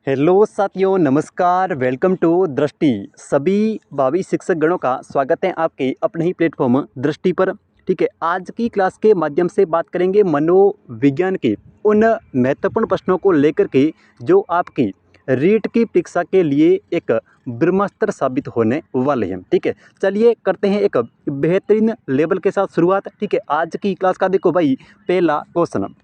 Hello साथियों, नमस्कार। Welcome to दृष्टि। सभी भावी शिक्षक गणों का स्वागत है आपके अपने ही प्लेटफॉर्म दृष्टि पर। ठीक है, आज की क्लास के माध्यम से बात करेंगे मनोविज्ञान के उन महत्वपूर्ण प्रश्नों को लेकर के जो आपकी रीट की परीक्षा के लिए एक ब्रह्मास्त्र साबित होने वाले हैं। ठीक है, चलिए करते हैं एक बेहतरीन लेवल के साथ शुरुआत। ठीक है, आज की क्लास का देखो भाई, पहला क्वेश्चन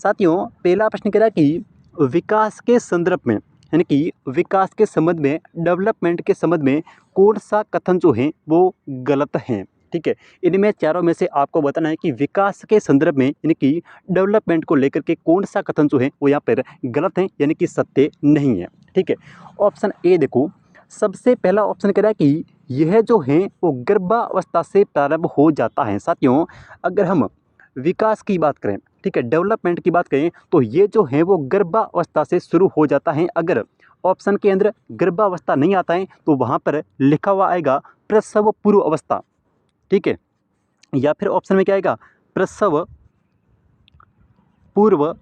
साथियों, पहला प्रश्न कह रहा है कि विकास के संदर्भ में, यानी कि विकास के संबंध में, डेवलपमेंट के संबंध में कौन सा कथन जो है वो गलत है। ठीक है, इनमें चारों में से आपको बताना है कि विकास के संदर्भ में यानी कि डेवलपमेंट को लेकर के कौन सा कथन जो है वो यहाँ पर गलत है, यानी कि सत्य नहीं है। ठीक है, ऑप्शन ए देखो, सबसे पहला ऑप्शन कह रहा है कि यह जो है वो गर्भावस्था से प्रारंभ हो जाता है। साथियों, अगर हम विकास की बात करें, ठीक है, डेवलपमेंट की बात करें, तो ये जो है वो गर्भावस्था से शुरू हो जाता है। अगर ऑप्शन के अंदर गर्भावस्था नहीं आता है तो वहाँ पर लिखा हुआ आएगा प्रसव पूर्व अवस्था। ठीक है, या फिर ऑप्शन में क्या आएगा, प्रसव पूर्व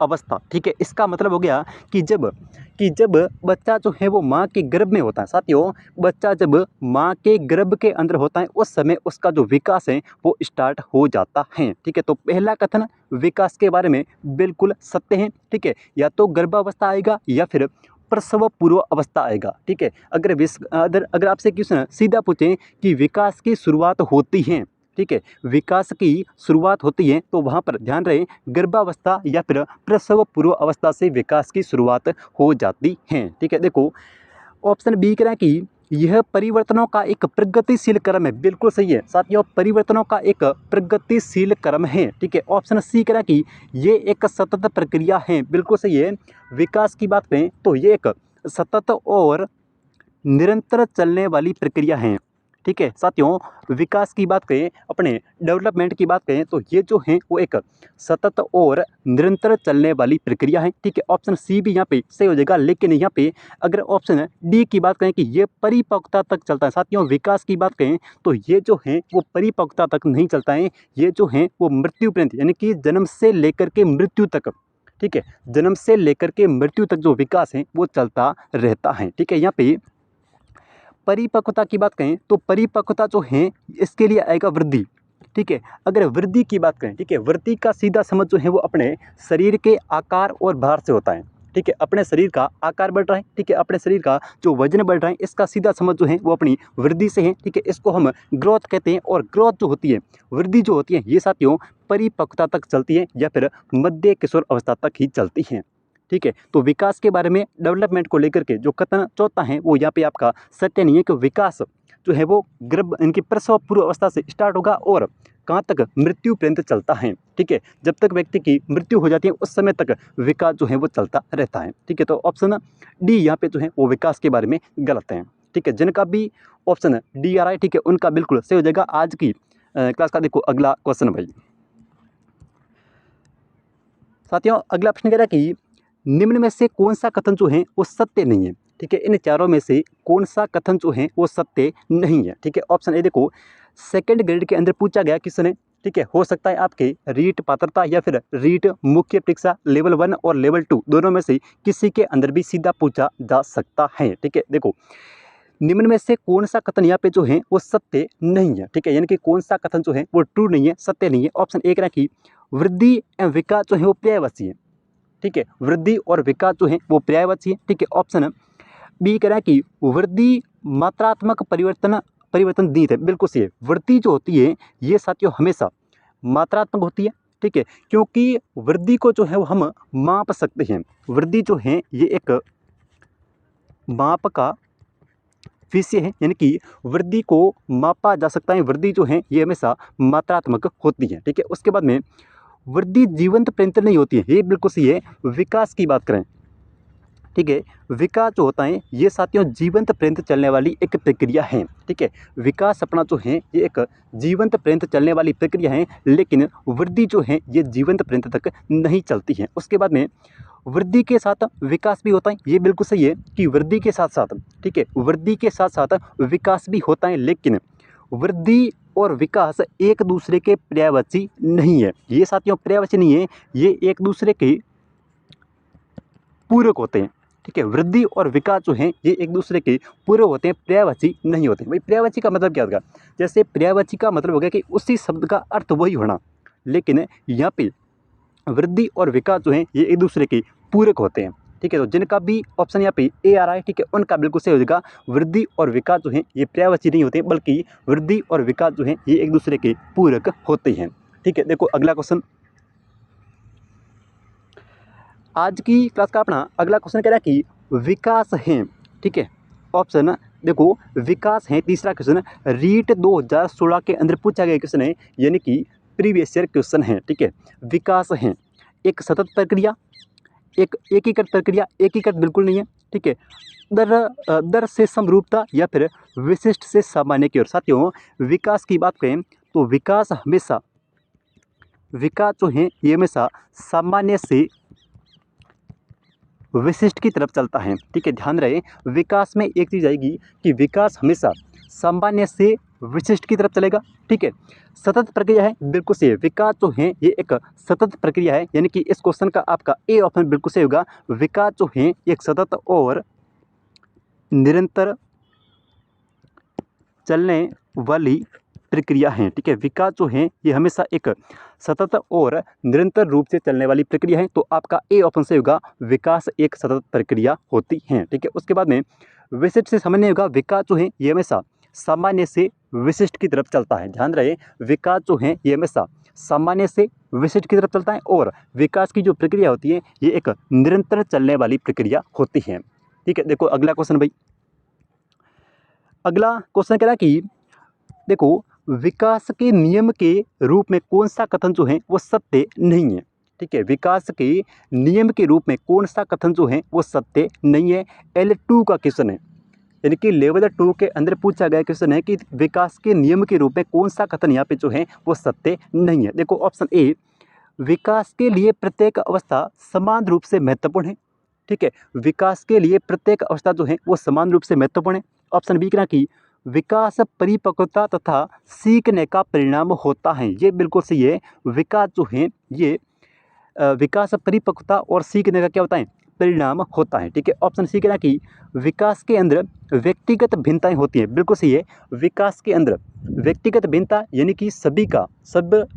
अवस्था। ठीक है, इसका मतलब हो गया कि जब बच्चा जो है वो माँ के गर्भ में होता है। साथियों, बच्चा जब माँ के गर्भ के अंदर होता है उस समय उसका जो विकास है वो स्टार्ट हो जाता है। ठीक है, तो पहला कथन विकास के बारे में बिल्कुल सत्य है। ठीक है, या तो गर्भावस्था आएगा या फिर प्रसव पूर्व अवस्था आएगा। ठीक है, अगर आपसे क्वेश्चन सीधा पूछें कि विकास की शुरुआत होती है, ठीक है, विकास की शुरुआत होती है, तो वहाँ पर ध्यान रहे गर्भावस्था या फिर प्रसव पूर्व अवस्था से विकास की शुरुआत हो जाती है। ठीक है, देखो ऑप्शन बी कह रहा है कि यह परिवर्तनों का एक प्रगतिशील क्रम है। बिल्कुल सही है साथियों, परिवर्तनों का एक प्रगतिशील क्रम है। ठीक है, ऑप्शन सी कह रहा है कि ये एक सतत प्रक्रिया है। बिल्कुल सही है, विकास की बात करें तो ये एक सतत और निरंतर चलने वाली प्रक्रिया है। ठीक है साथियों, विकास की बात करें, अपने डेवलपमेंट की बात करें, तो ये जो है वो एक सतत और निरंतर चलने वाली प्रक्रिया है। ठीक है, ऑप्शन सी भी यहाँ पे सही हो जाएगा, लेकिन यहाँ पे अगर ऑप्शन डी की बात करें कि ये परिपक्वता तक चलता है। साथियों, विकास की बात करें तो ये जो है वो परिपक्वता तक नहीं चलता है, ये जो है वो मृत्यु पर्यंत, यानी कि जन्म से लेकर के मृत्यु तक, ठीक है, जन्म से लेकर के मृत्यु तक जो विकास है वो चलता रहता है। ठीक है, यहाँ पे परिपक्वता की बात करें तो परिपक्वता जो है इसके लिए आएगा वृद्धि। ठीक है, अगर वृद्धि की बात करें, ठीक है, वृद्धि का सीधा समझ जो है वो अपने शरीर के आकार और भार से होता है। ठीक है, अपने शरीर का आकार बढ़ रहा है, ठीक है, अपने शरीर का जो वजन बढ़ रहा है, इसका सीधा समझ जो है वो अपनी वृद्धि से है। ठीक है, इसको हम ग्रोथ कहते हैं, और ग्रोथ जो होती है, वृद्धि जो होती है, ये साथियों परिपक्वता तक चलती है या फिर मध्य किशोर अवस्था तक ही चलती है। ठीक है, तो विकास के बारे में, डेवलपमेंट को लेकर के जो कथन चौथा है वो यहाँ पे आपका सत्य नहीं है, कि विकास जो है वो इनकी प्रसव पूर्व अवस्था से स्टार्ट होगा और कहाँ तक, मृत्यु पर्यंत चलता है। ठीक है, जब तक व्यक्ति की मृत्यु हो जाती है उस समय तक विकास जो है वो चलता रहता है। ठीक है, तो ऑप्शन डी यहाँ पे जो है वो विकास के बारे में गलत है। ठीक है, जिनका भी ऑप्शन डी आ रहा है, ठीक है, उनका बिल्कुल सही हो जाएगा। आज की क्लास का देखो अगला क्वेश्चन भाई। साथियों, अगला प्रश्न कह रहा है कि निम्न में से कौन सा कथन जो है वो सत्य नहीं है। ठीक है, इन चारों में से कौन सा कथन जो है वो सत्य नहीं है। ठीक है, ऑप्शन ए देखो, सेकंड ग्रेड के अंदर पूछा गया क्वेश्चन है। ठीक है, हो सकता है आपके रीट पात्रता या फिर रीट मुख्य परीक्षा लेवल 1 और लेवल 2 दोनों में से किसी के अंदर भी सीधा पूछा जा सकता है। ठीक है, देखो निम्न में से कौन सा कथन यहाँ पे जो है वो सत्य नहीं है। ठीक है, यानी कि कौन सा कथन जो है वो ट्रू नहीं है, सत्य नहीं है। ऑप्शन ए कह रहा है कि वृद्धि एवं विकास जो है वो पर्यायवाची है। ठीक है, वृद्धि और विकास जो है वो पर्यायवाची है। ठीक है, ऑप्शन बी कह रहा है कि वृद्धि मात्रात्मक परिवर्तन दीत है। बिल्कुल सही है, वृद्धि जो होती है ये साथियों हमेशा मात्रात्मक होती है। ठीक है, क्योंकि वृद्धि को जो है वो हम माप सकते हैं। वृद्धि जो है ये एक माप का विषय है, यानी कि वृद्धि को मापा जा सकता है। वृद्धि जो है ये हमेशा मात्रात्मक होती है। ठीक है, उसके बाद में वृद्धि जीवंत पर्यंत नहीं होती है, ये बिल्कुल सही है। विकास की बात करें, ठीक है, विकास जो होता है ये साथियों जीवंत पर्यंत चलने वाली एक प्रक्रिया है। ठीक है, विकास अपना जो है ये एक जीवंत पर्यंत चलने वाली प्रक्रिया है, लेकिन वृद्धि जो है ये जीवंत पर्यंत तक नहीं चलती है। उसके बाद में वृद्धि के साथ विकास भी होता है, ये बिल्कुल सही है कि वृद्धि के साथ साथ, ठीक है, वृद्धि के साथ साथ विकास भी होता है, लेकिन वृद्धि और विकास एक दूसरे के पर्यायवाची नहीं है। ये साथियों पर्यायवाची नहीं है, ये एक दूसरे के पूरक होते हैं। ठीक है, वृद्धि और विकास जो हैं ये एक दूसरे के पूरक होते हैं, पर्यायवाची नहीं होते। भाई पर्यायवाची का मतलब क्या होगा? जैसे पर्यायवाची का मतलब हो गया कि उसी शब्द का अर्थ वही होना, लेकिन यहाँ पे वृद्धि और विकास जो हैं ये एक दूसरे के पूरक होते हैं। ठीक है, तो जिनका भी ऑप्शन यहाँ पे ए आ रहा है, ठीक है, उनका बिल्कुल सही हो जाएगा। वृद्धि और विकास जो हैं ये पर्यायवाची नहीं होते, बल्कि वृद्धि और विकास जो हैं ये एक दूसरे के पूरक होते हैं। ठीक है, देखो अगला क्वेश्चन, आज की क्लास का अपना अगला क्वेश्चन कह रहा है कि विकास है। ठीक है, ऑप्शन देखो विकास है, तीसरा क्वेश्चन रीट 2016 के अंदर पूछा गया क्वेश्चन है, यानी कि प्रीवियस ईयर क्वेश्चन है। ठीक है, विकास है एक सतत प्रक्रिया, एक एकीकृत प्रक्रिया, एकीकृत बिल्कुल नहीं है। ठीक है, दर से समरूपता या फिर विशिष्ट से सामान्य की ओर। साथियों विकास की बात करें तो विकास जो है ये हमेशा सामान्य से विशिष्ट की तरफ चलता है। ठीक है, ध्यान रहे विकास में एक चीज़ आएगी कि विकास हमेशा सामान्य से विशिष्ट की तरफ चलेगा। ठीक है, सतत प्रक्रिया है, बिल्कुल सही है। विकास जो है ये एक सतत प्रक्रिया है, यानी कि इस क्वेश्चन का आपका ए ऑप्शन बिल्कुल सही होगा। विकास जो है एक सतत और निरंतर चलने वाली प्रक्रिया है। ठीक है, विकास जो है ये हमेशा एक सतत और निरंतर रूप से चलने वाली प्रक्रिया है, तो आपका ए ऑप्शन से होगा विकास एक सतत प्रक्रिया होती है। ठीक है, उसके बाद में विशिष्ट से सामान्य होगा। विकास जो है ये हमेशा सामान्य से विशिष्ट की तरफ चलता है। ध्यान रहे विकास जो है ये हमेशा सामान्य से विशिष्ट की तरफ चलता है, और विकास की जो प्रक्रिया होती है ये एक निरंतर चलने वाली प्रक्रिया होती है। ठीक है, देखो अगला क्वेश्चन भाई, अगला क्वेश्चन कह रहा है कि देखो विकास के नियम के रूप में कौन सा कथन जो है वो सत्य नहीं है। ठीक है, विकास के नियम के रूप में कौन सा कथन जो है वो सत्य नहीं है। L2 का क्वेश्चन है, यानी कि लेवल 2 के अंदर पूछा गया क्वेश्चन है कि विकास के नियम के रूप में कौन सा कथन यहाँ पे जो है वो सत्य नहीं है। देखो ऑप्शन ए, विकास के लिए प्रत्येक अवस्था समान रूप से महत्वपूर्ण है। ठीक है, विकास के लिए प्रत्येक अवस्था जो है वो समान रूप से महत्वपूर्ण है। ऑप्शन बी कहना कि विकास परिपक्वता तथा सीखने का परिणाम होता है, ये बिल्कुल सही है। विकास जो है ये विकास परिपक्वता और सीखने का क्या होता है? परिणाम होता है। ठीक है, ऑप्शन सी कहना कि विकास के अंदर व्यक्तिगत भिन्नताएं होती हैं, बिल्कुल सही है। विकास के अंदर व्यक्तिगत भिन्नता यानी कि सब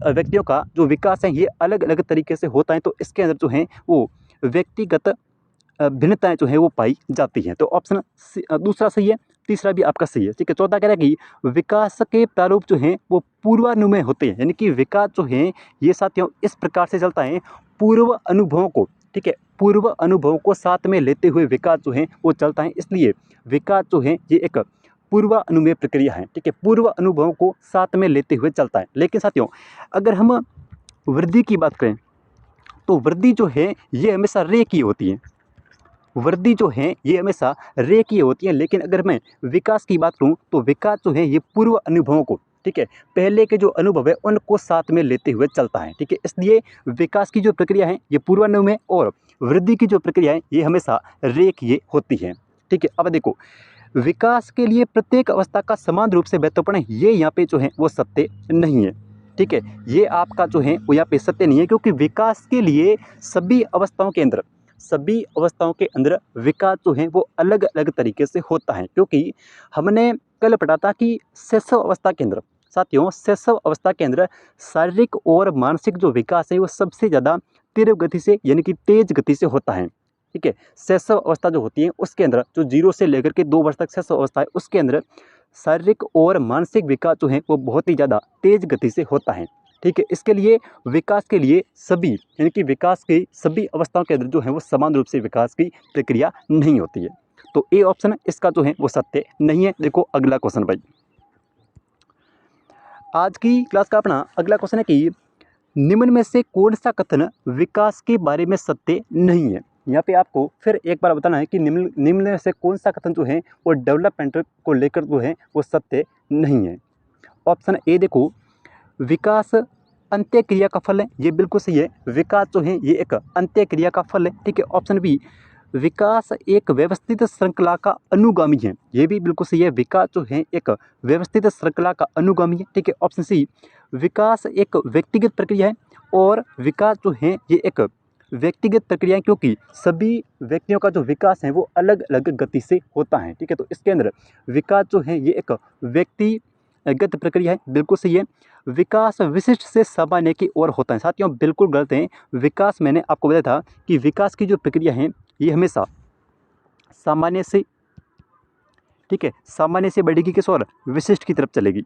व्यक्तियों का जो विकास है ये अलग अलग तरीके से होता है, तो इसके अंदर जो है वो व्यक्तिगत भिन्नताएं जो है वो पाई जाती हैं। तो ऑप्शन दूसरा सही है, तीसरा भी आपका सही है। ठीक है, चौथा कह रहा है कि विकास के प्रारूप जो हैं वो पूर्वानुमेय होते हैं, यानी कि विकास जो है ये साथियों इस प्रकार से चलता है पूर्व अनुभवों को, ठीक है, पूर्व अनुभवों को साथ में लेते हुए विकास जो है वो चलता है, इसलिए विकास जो है ये एक पूर्वानुमेय प्रक्रिया है। ठीक है, पूर्व अनुभवों को साथ में लेते हुए चलता है। लेकिन साथियों अगर हम वृद्धि की बात करें तो वृद्धि जो है ये हमेशा रेखीय होती है, वृद्धि जो है ये हमेशा रेखीय होती है। लेकिन अगर मैं विकास की बात करूँ तो विकास जो है ये पूर्व अनुभवों को, ठीक है, पहले के जो अनुभव है उनको साथ में लेते हुए चलता है। ठीक है, इसलिए विकास की जो प्रक्रिया है ये पूर्वानुमेय और वृद्धि की जो प्रक्रिया है ये हमेशा रेखीय होती है। ठीक है, अब देखो विकास के लिए प्रत्येक अवस्था का समान रूप से महत्वपूर्ण है, ये यहाँ पे जो है वो सत्य नहीं है। ठीक है, ये आपका जो है वो यहाँ पे सत्य नहीं है, क्योंकि विकास के लिए सभी अवस्थाओं के अंदर विकास जो है वो अलग अलग तरीके से होता है। क्योंकि हमने कल पढ़ा था कि शैशव अवस्था के अंदर, साथियों शैशव अवस्था के अंदर शारीरिक और मानसिक जो विकास है वो सबसे ज़्यादा तीव्र गति से यानी कि तेज गति से होता है। ठीक है, शैशव अवस्था जो होती है उसके अंदर जो 0 से लेकर के 2 वर्ष तक शैशव अवस्था है उसके अंदर शारीरिक और मानसिक विकास जो है वो बहुत ही ज़्यादा तेज गति से होता है। ठीक है, इसके लिए विकास के लिए सभी यानी कि विकास की सभी अवस्थाओं के अंदर जो है वो समान रूप से विकास की प्रक्रिया नहीं होती है। तो ए ऑप्शन इसका जो है वो सत्य नहीं है। देखो अगला क्वेश्चन भाई, आज की क्लास का अपना अगला क्वेश्चन है कि निम्न में से कौन सा कथन विकास के बारे में सत्य नहीं है। यहाँ पे आपको फिर एक बार बताना है कि निम्न में से कौन सा कथन जो है वो डेवलपमेंट को लेकर जो है वो सत्य नहीं है। ऑप्शन ए देखो, विकास अंत्य क्रिया का फल है, ये बिल्कुल सही है। विकास जो है ये एक अंत्य क्रिया का फल है। ठीक है, ऑप्शन बी, विकास एक व्यवस्थित श्रृंखला का अनुगामी है, ये भी बिल्कुल सही है। विकास जो है एक व्यवस्थित श्रृंखला का अनुगामी है। ठीक है, ऑप्शन सी, विकास एक व्यक्तिगत प्रक्रिया है और विकास जो है ये एक व्यक्तिगत प्रक्रियाएं, क्योंकि सभी व्यक्तियों का जो विकास है वो अलग अलग गति से होता है। ठीक है, तो इसके अंदर विकास जो है ये एक व्यक्तिगत प्रक्रिया है, बिल्कुल सही है। विकास विशिष्ट से सामान्य की ओर होता है। साथियों बिल्कुल गलत है। विकास, मैंने आपको बताया था कि विकास की जो प्रक्रिया है ये हमेशा सामान्य से, ठीक है, सामान्य से बढ़ेगी किस ओर, विशिष्ट की तरफ चलेगी।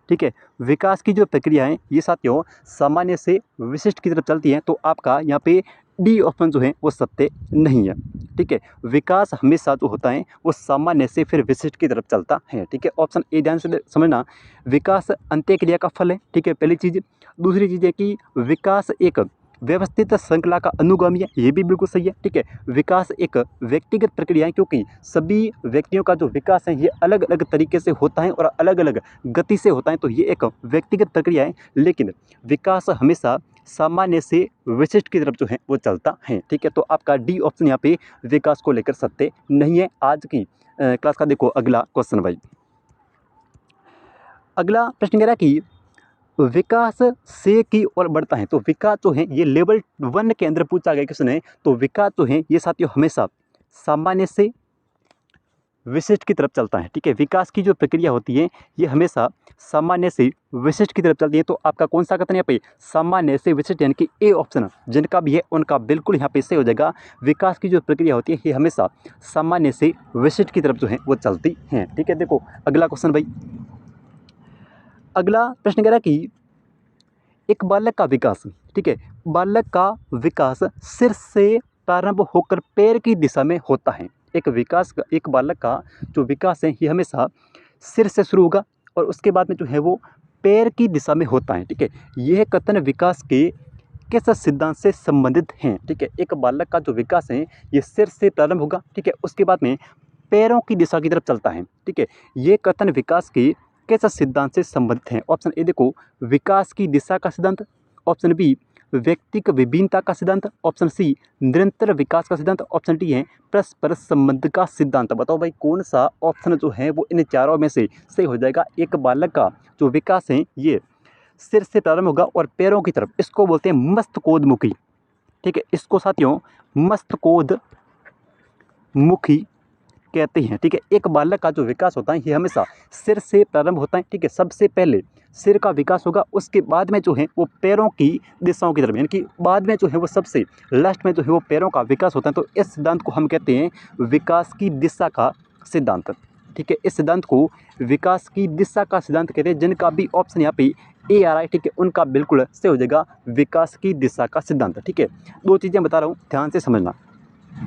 ठीक है, विकास की जो प्रक्रिया है ये साथियों सामान्य से विशिष्ट की तरफ चलती है। तो आपका यहाँ पे डी ऑप्शन जो है वो सत्य नहीं है। ठीक है, विकास हमेशा जो होता है वो सामान्य से फिर विशिष्ट की तरफ चलता है। ठीक है, ऑप्शन ए ध्यान से समझना। विकास अंत्य क्रिया का फल है। ठीक है, पहली चीज़। दूसरी चीज़ है कि विकास एक व्यवस्थित श्रृंखला का अनुगामी है, ये भी बिल्कुल सही है। ठीक है, विकास एक व्यक्तिगत प्रक्रिया है, क्योंकि सभी व्यक्तियों का जो विकास है ये अलग अलग तरीके से होता है और अलग अलग गति से होता है, तो ये एक व्यक्तिगत प्रक्रिया है। लेकिन विकास हमेशा सामान्य से विशिष्ट की तरफ जो है वो चलता है। ठीक है, तो आपका डी ऑप्शन यहाँ पे विकास को लेकर सत्य नहीं है। आज की क्लास का देखो अगला क्वेश्चन भाई। अगला प्रश्न कह रहा है कि विकास से की ओर बढ़ता है। तो विकास जो है ये लेवल 1 के अंदर पूछा गया क्वेश्चन है। तो विकास जो है ये साथियों हमेशा सामान्य से विशिष्ट की तरफ चलता है। ठीक है, विकास की जो प्रक्रिया होती है ये हमेशा सामान्य से विशिष्ट की तरफ चलती है। तो आपका कौन सा कथन यहाँ पे, सामान्य से विशिष्ट, यानी कि ए ऑप्शन जिनका भी है उनका बिल्कुल यहाँ पे सही हो जाएगा। विकास की जो प्रक्रिया होती है ये हमेशा सामान्य से विशिष्ट की तरफ जो है वो चलती है। ठीक है, देखो अगला क्वेश्चन भाई। अगला प्रश्न कह रहा है कि एक बालक का विकास, ठीक है, बालक का विकास सिर से प्रारंभ होकर पैर की दिशा में होता है। एक बालक का जो विकास है ये हमेशा सिर से शुरू होगा और उसके बाद में जो है वो पैर की दिशा में होता है। ठीक है, यह कथन विकास के किस सिद्धांत से संबंधित हैं। ठीक है, एक बालक का जो विकास है ये सिर से प्रारंभ होगा, ठीक है, उसके बाद में पैरों की दिशा की तरफ चलता है। ठीक है, ये कथन विकास के किस सिद्धांत से संबंधित हैं। ऑप्शन ए देखो, विकास की दिशा का सिद्धांत। ऑप्शन बी, व्यक्तिक विभिन्नता का सिद्धांत। ऑप्शन सी, निरंतर विकास का सिद्धांत। ऑप्शन डी है परस्पर संबंध का सिद्धांत। बताओ भाई कौन सा ऑप्शन जो है वो इन चारों में से सही हो जाएगा। एक बालक का जो विकास है ये सिर से प्रारंभ होगा और पैरों की तरफ, इसको बोलते हैं मस्तकोदमुखी। ठीक है, इसको साथियों मस्तकोदमुखी कहते हैं। ठीक है, एक बालक का जो विकास होता है ये हमेशा सिर से प्रारंभ होता है। ठीक है, सबसे पहले सिर का विकास होगा, उसके बाद में जो है वो पैरों की दिशाओं की तरफ, यानी कि बाद में जो है वो सबसे लास्ट में जो है वो पैरों का विकास होता है। तो इस सिद्धांत को हम कहते हैं विकास की दिशा का सिद्धांत। ठीक है, इस सिद्धांत को विकास की दिशा का सिद्धांत कहते हैं। जिनका भी ऑप्शन यहाँ पे ए आ रहा है, ठीक है, उनका बिल्कुल सही हो जाएगा विकास की दिशा का सिद्धांत। ठीक है, दो चीज़ें बता रहा हूँ, ध्यान से समझना।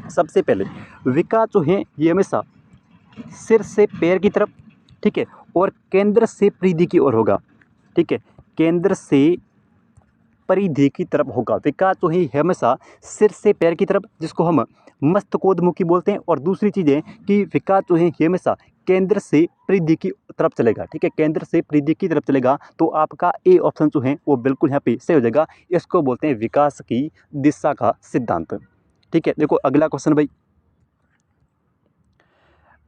सबसे पहले विकास जो है ये हमेशा सिर से पैर की तरफ, ठीक है, और केंद्र से परिधि की ओर होगा। ठीक है, केंद्र से परिधि की तरफ होगा। विकास जो है हमेशा सिर से पैर की तरफ, जिसको हम मस्तकोदमुखी बोलते हैं। और दूसरी चीज़ है कि विकास जो है ये हमेशा केंद्र से परिधि की तरफ चलेगा। ठीक है, केंद्र से परिधि की तरफ चलेगा। तो आपका ए ऑप्शन जो है वो बिल्कुल यहाँ पे सही हो जाएगा। इसको बोलते हैं विकास की दिशा का सिद्धांत। ठीक है, देखो अगला क्वेश्चन भाई।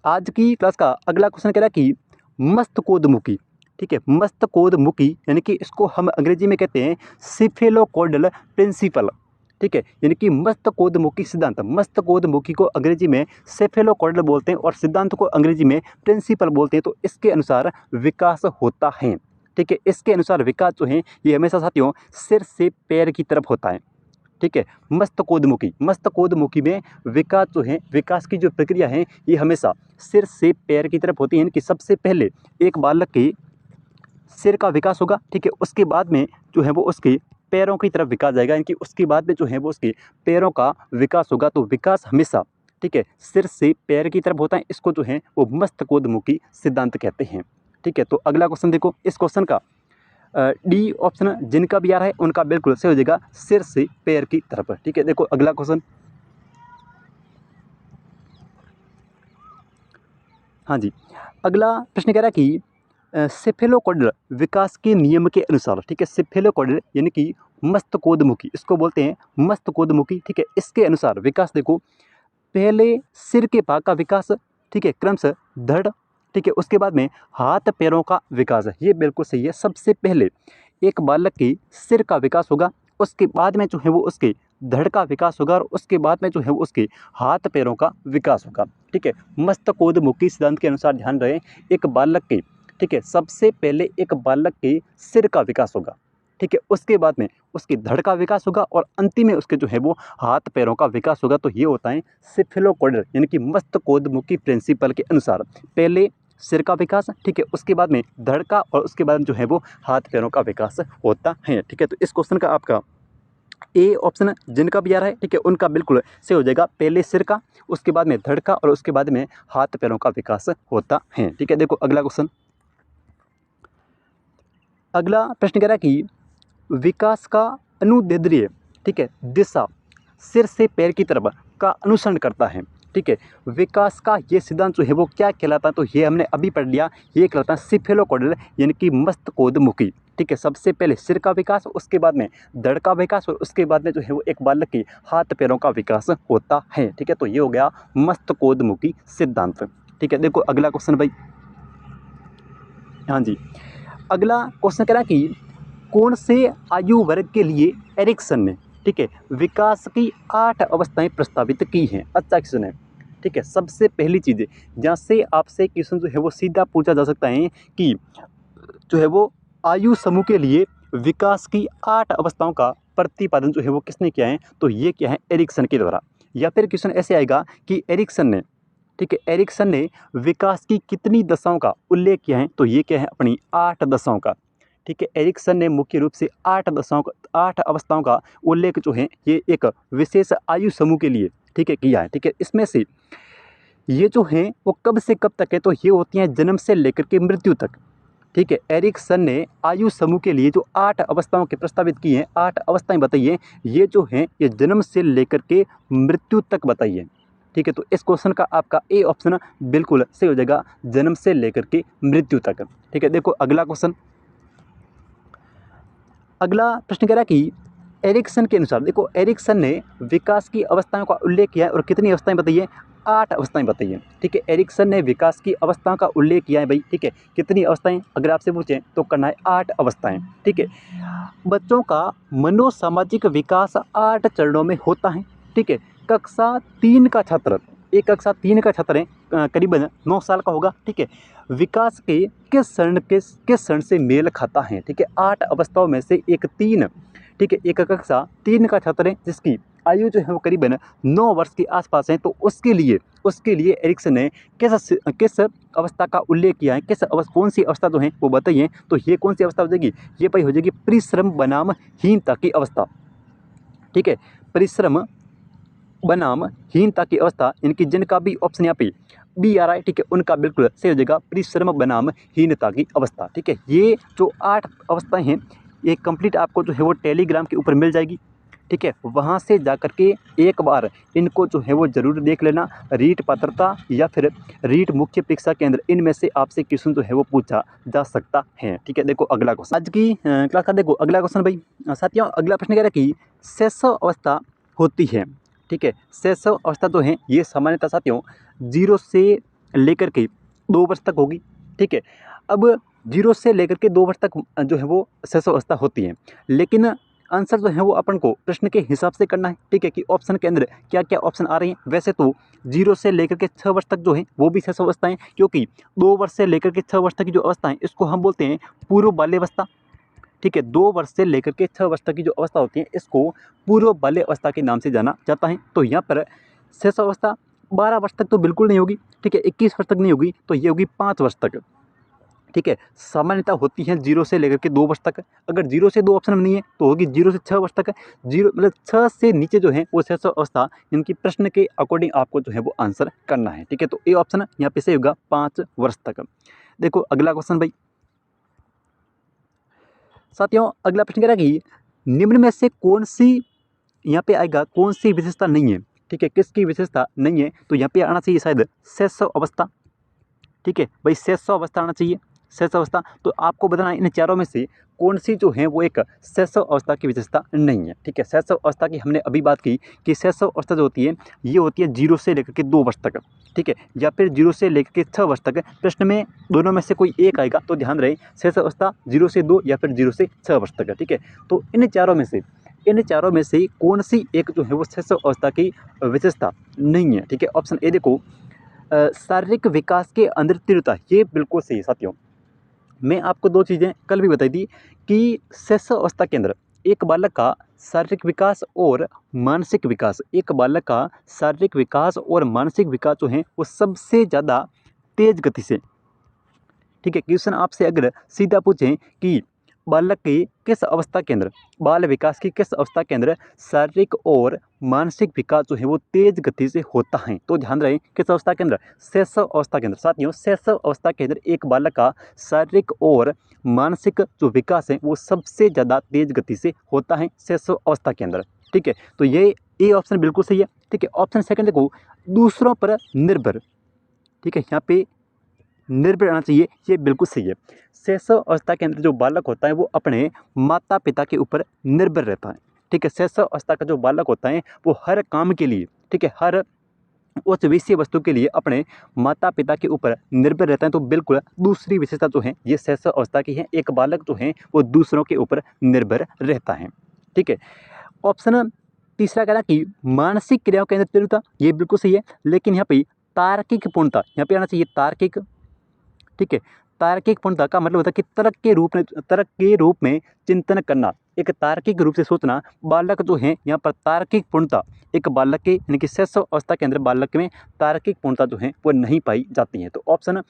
आज की क्लास का अगला क्वेश्चन कह रहा है कि मस्तकोदमुखी, ठीक है, मस्तकोदमुखी यानी कि इसको हम अंग्रेजी में कहते हैं सिफेलोकॉर्डल प्रिंसिपल। ठीक है, यानी कि मस्तकोदमुखी सिद्धांत। मस्तकोदमुखी को अंग्रेजी में सेफेलोकॉर्डल बोलते हैं और सिद्धांत को अंग्रेजी में प्रिंसिपल बोलते हैं। तो इसके अनुसार विकास होता है। ठीक है, इसके अनुसार विकास जो है ये हमेशा साथियों सिर से पैर की तरफ होता है। ठीक है, मस्तकोदमुखी में विकास जो है, विकास की जो प्रक्रिया है ये हमेशा सिर से पैर की तरफ होती है। कि सबसे पहले एक बालक के सिर का विकास होगा, ठीक है, उसके बाद में जो है वो उसके पैरों की तरफ विकास जाएगा, यानी कि उसके बाद में जो है वो उसके पैरों का विकास होगा। तो विकास हमेशा, ठीक है, सिर से पैर की तरफ होता है। इसको जो है वो मस्तकोदमुखी सिद्धांत कहते हैं। ठीक है, तो अगला क्वेश्चन देखो। इस क्वेश्चन का डी ऑप्शन जिनका भी आ रहा है उनका बिल्कुल सही हो जाएगा, सिर से पैर की तरफ। ठीक है, देखो अगला क्वेश्चन। हाँ जी, अगला प्रश्न कह रहा है कि सेफेलोकॉर्डल विकास के नियम के अनुसार, ठीक है, सेफेलोकॉर्डल यानी कि मस्तकोदमुखी, इसको बोलते हैं मस्तकोदमुखी। ठीक है, इसके अनुसार विकास देखो, पहले सिर के भाग का विकास, ठीक है, क्रमशः धड़, ठीक है, उसके बाद में हाथ पैरों का विकास है। ये बिल्कुल सही है। सबसे पहले एक बालक के सिर का विकास होगा, उसके बाद में जो है वो उसके धड़ का विकास होगा और उसके बाद में जो है वो उसके हाथ पैरों का विकास होगा। ठीक है, मस्तकोद्मुखी सिद्धांत के अनुसार ध्यान रहे, एक बालक के, ठीक है, सबसे पहले एक बालक के सिर का विकास होगा। ठीक है, उसके बाद में उसकी धड़ का विकास होगा और अंतिम में उसके जो है वो हाथ पैरों का विकास होगा। तो ये होता है सिफेलोकॉर्डल यानी कि मस्तकोद्मुखी प्रिंसिपल के अनुसार पहले सिर का विकास, ठीक है, उसके बाद में धड़ का और उसके बाद जो है वो हाथ पैरों का विकास होता है। ठीक है, तो इस क्वेश्चन का आपका ए ऑप्शन जिनका भी आ रहा है, ठीक है, उनका बिल्कुल सही हो जाएगा। पहले सिर का, उसके बाद में धड़ का और उसके बाद में हाथ पैरों का विकास होता है। ठीक है, देखो अगला क्वेश्चन। अगला प्रश्न कह रहा है कि विकास का अनुदैर्ध्य, ठीक है, दिशा सिर से पैर की तरफ का अनुसरण करता है। ठीक है, विकास का ये सिद्धांत जो है वो क्या कहलाता है, तो ये हमने अभी पढ़ लिया, ये कहलाता है सिफेलोकॉर्डल यानी कि मस्तकोद्मुखी। ठीक है, सबसे पहले सिर का विकास, उसके बाद में धड़ का विकास और उसके बाद में जो है वो एक बालक की हाथ पैरों का विकास होता है। ठीक है, तो ये हो गया मस्तकोद्मुखी सिद्धांत। ठीक है, देखो अगला क्वेश्चन भाई। हाँ जी, अगला क्वेश्चन कह रहा है कि कौन से आयु वर्ग के लिए एरिक्सन ने, ठीक है, विकास की 8 अवस्थाएं प्रस्तावित की हैं। अच्छा क्वेश्चन है। ठीक है, सबसे पहली चीज़ जहाँ से आपसे क्वेश्चन जो है वो सीधा पूछा जा सकता है कि जो है वो आयु समूह के लिए विकास की 8 अवस्थाओं का प्रतिपादन जो है वो किसने किया है, तो ये क्या है, एरिक्सन के द्वारा। या फिर क्वेश्चन ऐसे आएगा कि एरिक्सन ने, ठीक है, एरिक्सन ने विकास की कितनी दशाओं का उल्लेख किया है, तो ये क्या है, अपनी 8 दशाओं का। ठीक है, एरिक्सन ने मुख्य रूप से 8 दशाओं का, 8 अवस्थाओं का उल्लेख जो है ये एक विशेष आयु समूह के लिए, ठीक है, किया है। ठीक है, इसमें से ये जो हैं वो कब से कब तक है, तो ये होती हैं जन्म से लेकर के मृत्यु तक। ठीक है, एरिक्सन ने आयु समूह के लिए जो 8 अवस्थाओं के प्रस्तावित की हैं, 8 अवस्थाएं बताइए, ये जो हैं ये जन्म से लेकर के मृत्यु तक बताइए। ठीक है, तो इस क्वेश्चन का आपका ए ऑप्शन बिल्कुल सही हो जाएगा, जन्म से लेकर के मृत्यु तक। ठीक है, देखो अगला क्वेश्चन। अगला प्रश्न कह रहा है कि एरिक्सन के अनुसार, देखो एरिक्सन ने विकास की अवस्थाओं का उल्लेख किया है और कितनी अवस्थाएं बताइए, 8 अवस्थाएं बताइए। ठीक है, एरिक्सन ने विकास की अवस्थाओं का उल्लेख किया है भाई। ठीक है, कितनी अवस्थाएं अगर आपसे पूछें तो करना है 8 अवस्थाएं। ठीक है, बच्चों का मनोसामाजिक विकास 8 चरणों में होता है। ठीक है, कक्षा 3 का छात्र, एक कक्षा 3 का छात्र है, करीबन 9 साल का होगा। ठीक है, विकास के किस क्षण से मेल खाता है। ठीक है, 8 अवस्थाओं में से एक 3, ठीक है, एक कक्षा 3 का छात्र है जिसकी आयु जो है वो करीबन 9 वर्ष के आसपास है, तो उसके लिए एरिक्सन ने किस अवस्था का उल्लेख किया है, कौन सी अवस्था जो है वो बताइए। तो ये कौन सी अवस्था हो जाएगी, ये भाई हो जाएगी परिश्रम बनाम हीनता की अवस्था। ठीक है, परिश्रम बनाम हीनता की अवस्था, इनकी जिनका भी ऑप्शन यहाँ पे बी आ रहा है, ठीक है, उनका बिल्कुल सही हो जाएगा परिश्रम बनाम हीनता की अवस्था। ठीक है, ये जो 8 अवस्थाएं हैं ये कंप्लीट आपको जो है वो टेलीग्राम के ऊपर मिल जाएगी। ठीक है, वहाँ से जाकर के एक बार इनको जो है वो ज़रूर देख लेना। रीट पात्रता या फिर रीट मुख्य परीक्षा केंद्र, इनमें से आपसे क्वेश्चन जो है वो पूछा जा सकता है। ठीक है, देखो अगला क्वेश्चन आज की क्लास का, देखो अगला क्वेश्चन भाई। साथियों, अगला प्रश्न कह रहा है कि शैशव अवस्था होती है। ठीक है, शैशव अवस्था जो है ये सामान्यतः साथियों 0 से लेकर के 2 वर्ष तक होगी। ठीक है, अब 0 से लेकर के 2 वर्ष तक जो है वो शैशव अवस्था होती है, लेकिन आंसर जो है वो अपन को प्रश्न के हिसाब से करना है। ठीक है, कि ऑप्शन के अंदर क्या क्या ऑप्शन आ रहे हैं। वैसे तो 0 से लेकर के 6 वर्ष तक जो है वो भी शैशव अवस्था है, क्योंकि 2 वर्ष से लेकर के 6 वर्ष तक की जो अवस्था है इसको हम बोलते हैं पूर्व बाल्यावस्था। ठीक है, 2 वर्ष से लेकर के 6 वर्ष तक की जो अवस्था होती है इसको पूर्व बाल्य अवस्था के नाम से जाना जाता है। तो यहाँ पर शैशव अवस्था 12 वर्ष तक तो बिल्कुल नहीं होगी। ठीक है, 21 वर्ष तक नहीं होगी, तो ये होगी 5 वर्ष तक। ठीक है, सामान्यतः होती है 0 से लेकर के 2 वर्ष तक। अगर 0 से 2 ऑप्शन में नहीं है तो होगी 0 से 6 वर्ष तक। 0 मतलब 6 से नीचे जो है वो शैशव अवस्था, इनकी प्रश्न के अकॉर्डिंग आपको जो है वो आंसर करना है। ठीक है, तो ए ऑप्शन यहाँ पे सही होगा 5 वर्ष तक। देखो अगला क्वेश्चन भाई। साथियों, अगला प्रश्न कह रहा है कि निम्न में से कौन सी, यहाँ पे आएगा कौन सी विशेषता नहीं है। ठीक है, किसकी विशेषता नहीं है, तो यहाँ पे आना चाहिए शायद शैशव अवस्था। ठीक है भाई, शैशव अवस्था आना चाहिए, शैशव अवस्था। तो आपको बताना इन चारों में से कौन सी जो है वो एक शैशव अवस्था की विशेषता नहीं है। ठीक है, शैशव अवस्था की हमने अभी बात की कि शैशव अवस्था जो होती है ये होती है 0 से लेकर के 2 वर्ष तक। ठीक है, या फिर 0 से लेकर के 6 वर्ष तक। प्रश्न में दोनों में से कोई एक आएगा, तो ध्यान रहे शैशव अवस्था 0 से 2 या फिर 0 से 6 वर्ष तक है। ठीक है, तो इन चारों में से इन चारों में से कौन सी एक जो है वो शैशव अवस्था की विशेषता नहीं है। ठीक है, ऑप्शन ए देखो शारीरिक विकास के अंदर तीव्रता, ये बिल्कुल सही है साथियों। मैं आपको दो चीज़ें कल भी बताई थी कि शैशव अवस्था के अंदर एक बालक का शारीरिक विकास और मानसिक विकास, एक बालक का शारीरिक विकास और मानसिक विकास जो है वो सबसे ज़्यादा तेज गति से, ठीक है, क्वेश्चन आपसे अगर सीधा पूछें कि बालक की किस अवस्था के अंदर, बाल विकास की किस अवस्था के अंदर शारीरिक और मानसिक विकास जो है वो तेज गति से होता है, तो ध्यान रहे किस अवस्था के अंदर, शैशव अवस्था के अंदर। साथियों शैशव अवस्था के अंदर एक बालक का शारीरिक और मानसिक जो विकास है वो सबसे ज़्यादा तेज गति से होता है शैशव अवस्था के अंदर। ठीक है, तो ये ऑप्शन बिल्कुल सही है। ठीक है, ऑप्शन सेकंड देखो दूसरों पर निर्भर। ठीक है, यहाँ पे निर्भर रहना चाहिए, ये बिल्कुल सही है। शैशव अवस्था के अंदर जो बालक होता है वो अपने माता पिता के ऊपर निर्भर रहता है। ठीक है, शैशव अवस्था का जो बालक होता है वो हर काम के लिए, ठीक है, हर उस विषय वस्तु के लिए अपने माता पिता के ऊपर निर्भर रहता है। तो बिल्कुल दूसरी विशेषता जो है ये शैशव अवस्था की है, एक बालक जो है वो दूसरों के ऊपर निर्भर रहता है। ठीक है, ऑप्शन तीसरा कह रहा कि मानसिक क्रियाओं के अंदर तीव्रता, ये बिल्कुल सही है, लेकिन यहाँ पे तार्किक पूर्णता, यहाँ पे आना चाहिए तार्किक। ठीक है, तार्किक पूर्णता का मतलब होता है कि तर्क के रूप में चिंतन करना, एक तार्किक रूप से सोचना। बालक जो है यहाँ पर तार्किक पूर्णता एक बालक के यानी कि शैशव अवस्था के अंदर बालक में तार्किक पूर्णता जो है वो नहीं पाई जाती है। तो ऑप्शन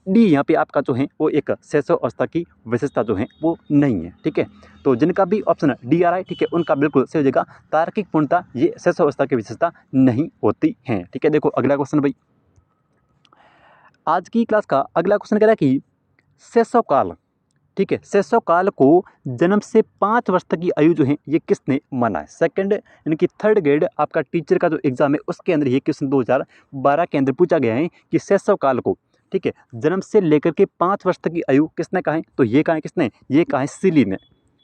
डी यहाँ पे आपका जो है वो एक शैशव अवस्था की विशेषता जो है वो नहीं है। ठीक है, तो जिनका भी ऑप्शन डी आ रहा है, ठीक है, उनका बिल्कुल सही हो जाएगा। तार्किक पूर्णता ये शैशव अवस्था की विशेषता नहीं होती है। ठीक है, देखो अगला क्वेश्चन भाई, आज की क्लास का अगला क्वेश्चन कह रहा है कि शैशव काल, ठीक है, शैशव काल को जन्म से 5 वर्ष तक की आयु जो है ये किसने माना है। सेकंड यानी कि थर्ड ग्रेड आपका टीचर का जो एग्जाम है उसके अंदर ये क्वेश्चन 2012 के अंदर पूछा गया है कि शैशव काल को, ठीक है, जन्म से लेकर के 5 वर्ष तक की आयु किसने कहा है, तो ये कहा है किसने, ये कहा है सिली ने।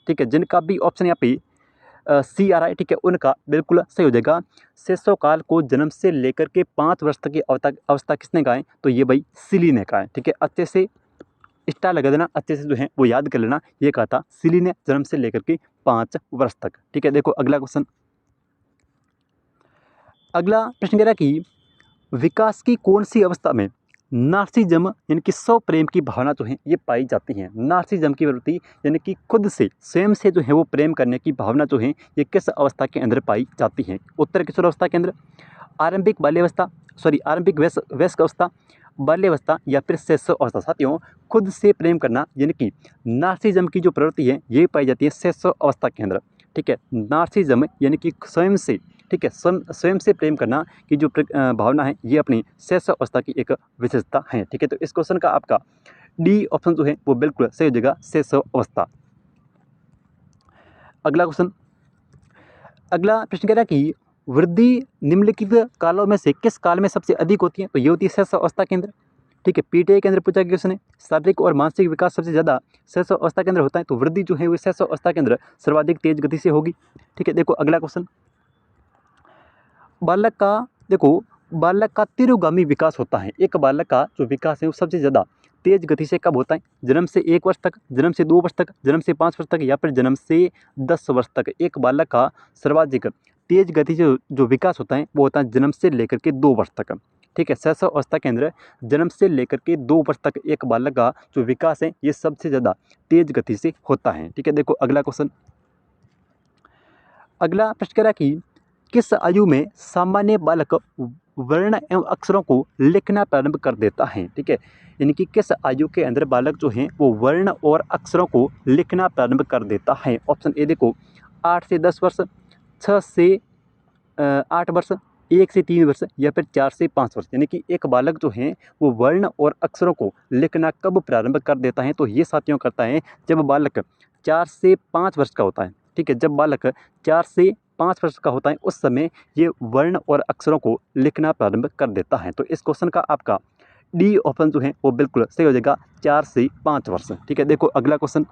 ठीक है, जिनका भी ऑप्शन यहाँ पे सी आ रहा है, ठीक है, उनका बिल्कुल सही हो जाएगा। शैशव काल को जन्म से लेकर के 5 वर्ष तक की अवस्था किसने कहा है, तो ये भाई सिली ने कहा है। ठीक है, अच्छे से स्टार लगा देना, अच्छे से जो है वो याद कर लेना, ये कहा था सिली ने जन्म से लेकर के 5 वर्ष तक। ठीक है, देखो अगला क्वेश्चन, अगला प्रश्न कह रहा है कि विकास की कौन सी अवस्था में नार्सिज्म यानी कि स्व प्रेम की भावना जो है ये पाई जाती है। नार्सिज्म की प्रवृत्ति यानी कि खुद से स्वयं से जो है वो प्रेम करने की भावना जो है ये किस अवस्था के अंदर पाई जाती है। उत्तर किशोर अवस्था के अंदर, आरंभिक बाल्यावस्था, आरंभिक वयस्क अवस्था, बाल्यावस्था या फिर शैशव अवस्था। साथियों खुद से प्रेम करना यानी कि नार्सिज्म की जो प्रवृत्ति है ये पाई जाती है शैशव अवस्था के अंदर। ठीक है, नार्सिज्म यानी कि स्वयं से, ठीक है, स्वयं से प्रेम करना की जो भावना है ये अपनी शैशव अवस्था की एक विशेषता है। ठीक है, तो इस क्वेश्चन का आपका डी ऑप्शन जो है वो बिल्कुल सही हो जाएगा, शैशव अवस्था। अगला क्वेश्चन, अगला प्रश्न कह रहा है कि वृद्धि निम्नलिखित कालों में से किस काल में सबसे अधिक होती है, तो ये होती है शैशव अवस्था के अंदर। ठीक है, पीटीआई के अंदर पूछा गया क्वेश्चन है, शारीरिक और मानसिक विकास सबसे ज़्यादा शैशव अवस्था के अंदर होता है, तो वृद्धि जो है वो शैशव अवस्था के अंदर सर्वाधिक तेज गति से होगी। ठीक है, देखो अगला क्वेश्चन, बालक का, देखो बालक का तिरोगामी विकास होता है, एक बालक का जो विकास है वो सबसे ज़्यादा तेज गति से कब होता है, जन्म से 1 वर्ष तक, जन्म से 2 वर्ष तक, जन्म से 5 वर्ष तक या फिर जन्म से 10 वर्ष तक। एक बालक का सर्वाधिक तेज गति से जो विकास होता है वो होता है जन्म से लेकर के 2 वर्ष तक। ठीक है, शैशव अवस्था के अंदर जन्म से लेकर के 2 वर्ष तक एक बालक का जो विकास है ये सबसे ज़्यादा तेज गति से होता है। ठीक है, देखो अगला क्वेश्चन, अगला प्रश्न कह रहा है कि किस आयु में सामान्य बालक वर्ण एवं अक्षरों को लिखना प्रारंभ कर देता है। ठीक है, यानी कि किस आयु के अंदर बालक जो है वो वर्ण और अक्षरों को लिखना प्रारंभ कर देता है। ऑप्शन ए देखो 8 से 10 वर्ष, 6 से 8 वर्ष, 1 से 3 वर्ष या फिर 4 से 5 वर्ष। यानी कि एक बालक जो है वो वर्ण और अक्षरों को लिखना कब प्रारंभ कर देता है, तो ये साथियों करता है जब बालक 4 से 5 वर्ष का होता है। ठीक है, जब बालक 4 से 5 वर्ष का होता है उस समय ये वर्ण और अक्षरों को लिखना प्रारंभ कर देता है। तो इस क्वेश्चन का आपका डी ऑप्शन जो है वो बिल्कुल सही हो जाएगा, 4 से 5 वर्ष। ठीक है, देखो अगला क्वेश्चन,